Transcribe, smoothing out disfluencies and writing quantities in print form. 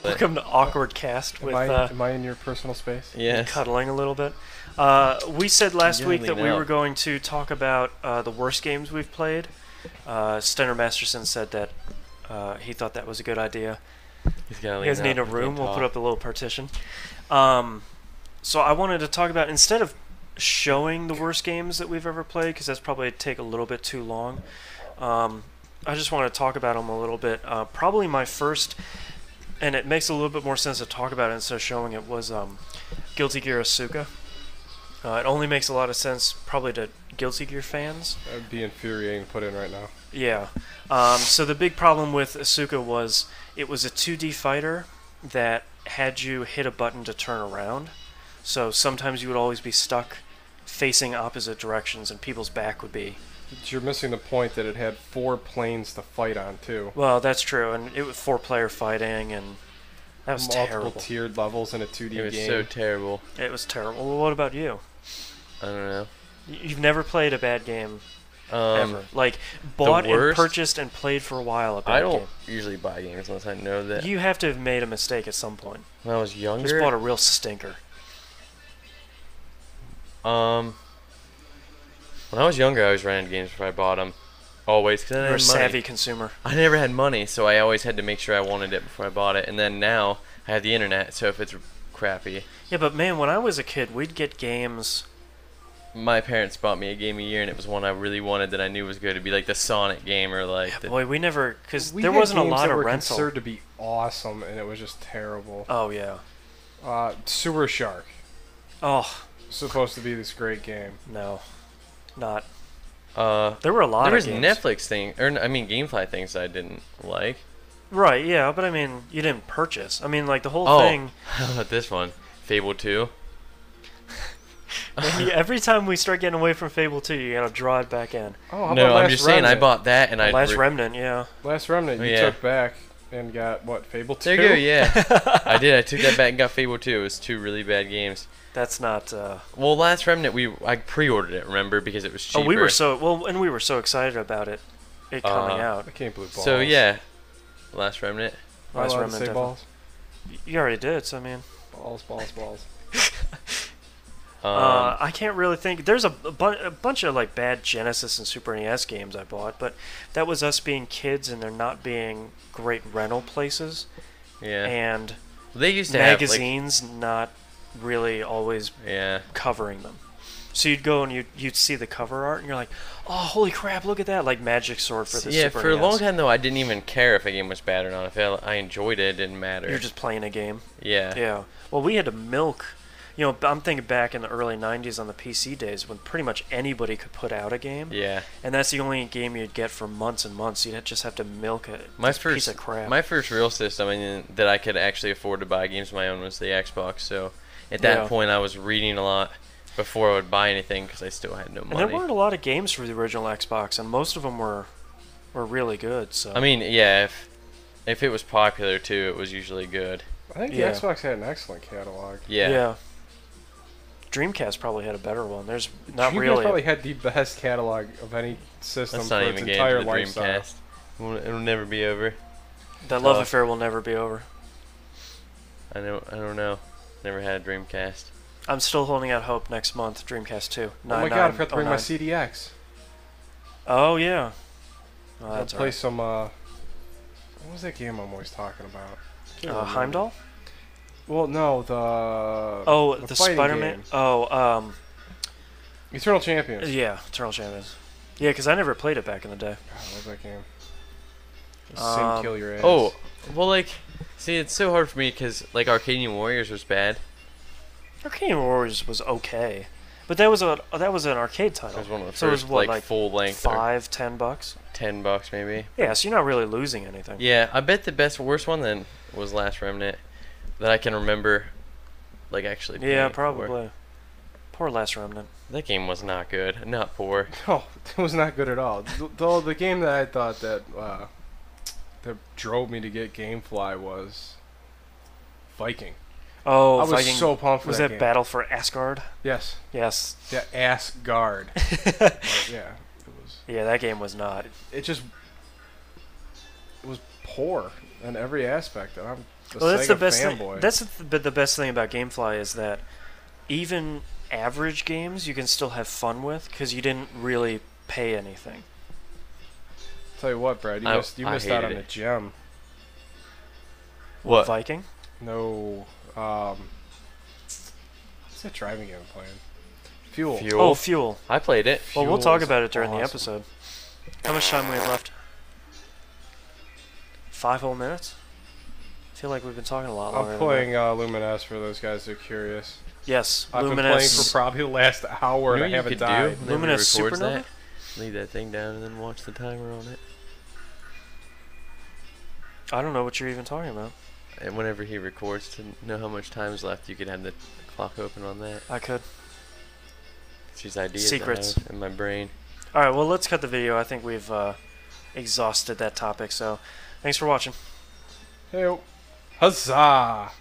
Welcome to Awkward Cast with Am I in your personal space? Yes. cuddling a little bit. We said last week that we were going to talk about the worst games we've played. Stenermasteren said that he thought that was a good idea. He's got You guys need a room? We'll put up a little partition. So I wanted to talk about, instead of showing the worst games that we've ever played, because that's probably take a little bit too long, I just want to talk about them a little bit. Probably my first, and it makes a little bit more sense to talk about it instead of showing it, was Guilty Gear Asuka. It only makes a lot of sense probably to Guilty Gear fans. That would be infuriating to put in right now. Yeah. So the big problem with Asuka was it was a 2D fighter that had you hit a button to turn around. So sometimes you would always be stuck facing opposite directions and people's back would be... You're missing the point that it had 4 planes to fight on, too. Well, that's true, and it was 4-player fighting, and that was terrible. Multiple tiered levels in a 2D game. It was so terrible. It was terrible. Well, what about you? I don't know. You've never played a bad game ever. Like, bought and purchased and played for a while a bad game. I don't usually buy games unless I know that. You have to have made a mistake at some point. When I was younger? Just bought a real stinker. When I was younger, I was renting games before I bought them. Always, because I didn't You're a have money. savvy consumer. I never had money, so I always had to make sure I wanted it before I bought it. And then now, I have the internet, so if it's crappy... Yeah, but man, when I was a kid, we'd get games... My parents bought me a game a year, and it was one I really wanted that I knew was good. It'd be like the Sonic game or like... Yeah, boy, we never... Because there wasn't a lot of rental. We had games that were considered to be awesome, and it was just terrible. Oh, yeah. Sewer Shark. Oh. Supposed to be this great game. No. Not... there were a lot of games. There was Netflix thing, or I mean GameFly things I didn't like. Right, yeah, but I mean, you didn't purchase. I mean, like, the whole thing... How about this one? Fable 2? Every time we start getting away from Fable 2, you gotta draw it back in. Oh, how no, about I'm just saying I bought that and I... Last Remnant, yeah. Last Remnant, you took back and got, what, Fable 2? There you go, yeah. I did, I took that back and got Fable 2. It was 2 really bad games. That's not... Well, Last Remnant, I pre-ordered it, remember, because it was cheaper. Oh, we were so... Well, and we were so excited about it coming out. I can't believe balls. So, yeah. Last Remnant. Last Remnant, balls? You already did, so I mean... Balls. I can't really think... There's a bunch of, like, bad Genesis and Super NES games I bought, but that was us being kids and there not being great rental places. Yeah. And they used to magazines not really always yeah. covering them. So you'd go and you'd see the cover art and you're like, oh, holy crap, look at that, like Magic Sword for the Super NES. Yeah, for a long time though, I didn't even care if a game was bad or not. If I enjoyed it, it didn't matter. You're just playing a game. Yeah. Yeah. Well, we had to milk. You know, I'm thinking back in the early 90s on the PC days when pretty much anybody could put out a game. Yeah. And that's the only game you'd get for months and months. You'd just have to milk a piece of crap. My first real system that I could actually afford to buy games of my own was the Xbox. So at that point, I was reading a lot before I would buy anything because I still had no money. And there weren't a lot of games for the original Xbox, and most of them were really good. So I mean, yeah, if it was popular too, it was usually good. I think the Xbox had an excellent catalog. Yeah. Yeah. Dreamcast probably had a better one. There's not Dreamcast really. probably had the best catalog of any system for its entire lifestyle. It'll never be over. That love affair will never be over. I don't know. Never had a Dreamcast. I'm still holding out hope next month. Dreamcast 2. Oh my god! I forgot to bring my CDX. Oh yeah. Oh, I'll play some. What was that game I'm always talking about? Heimdall. Well, no, the Spider-Man. Oh, Eternal Champions. Yeah, Eternal Champions. Yeah, because I never played it back in the day. God, I love that game. Sing kill your ass. Oh, well, like, see, it's so hard for me because like Arcadian Warriors was bad. Arcadian Warriors was okay, but that was an arcade title. It was one of the so first, it was what, like full length. $5-10. $10 maybe. Yeah, so you're not really losing anything. Yeah, I bet the worst one then was Last Remnant. That I can remember, like, actually playing. Yeah, probably. Poor Last Remnant. That game was not good. Not poor. Oh, it was not good at all. Though the game that I thought that drove me to get GameFly was Viking. Oh, I was Viking. so pumped for was that that game. Battle for Asgard? Yes. Yes. The Asgard. Yeah. It was. Yeah, that game was not. It was poor. in every aspect. And I'm a Well, that's Sega the best fanboy. thing. That's the best thing about GameFly is that even average games you can still have fun with because you didn't really pay anything. Tell you what, Brad, you I missed out hated on it. a gem. What? Viking? No, what's that driving game I'm playing? Fuel. Fuel. Oh, Fuel. I played it. Well, we'll Fuel talk is about it during the awesome. episode. How much time we have left? 5 whole minutes? I feel like we've been talking a lot longer. I'm than playing Luminous for those guys that are curious. that. Yes, I've been playing Luminous. for probably the last hour You know and I what you haven't could died. do? Whenever he Luminous records Supernova? that, leave that thing down and then watch the timer on it. I don't know what you're even talking about. And whenever he records to know how much time's left, you could have the clock open on that. I could. It's these ideas Secrets. I have in my brain. All right, well, let's cut the video. I think we've exhausted that topic, so thanks for watching. Hey, huzzah!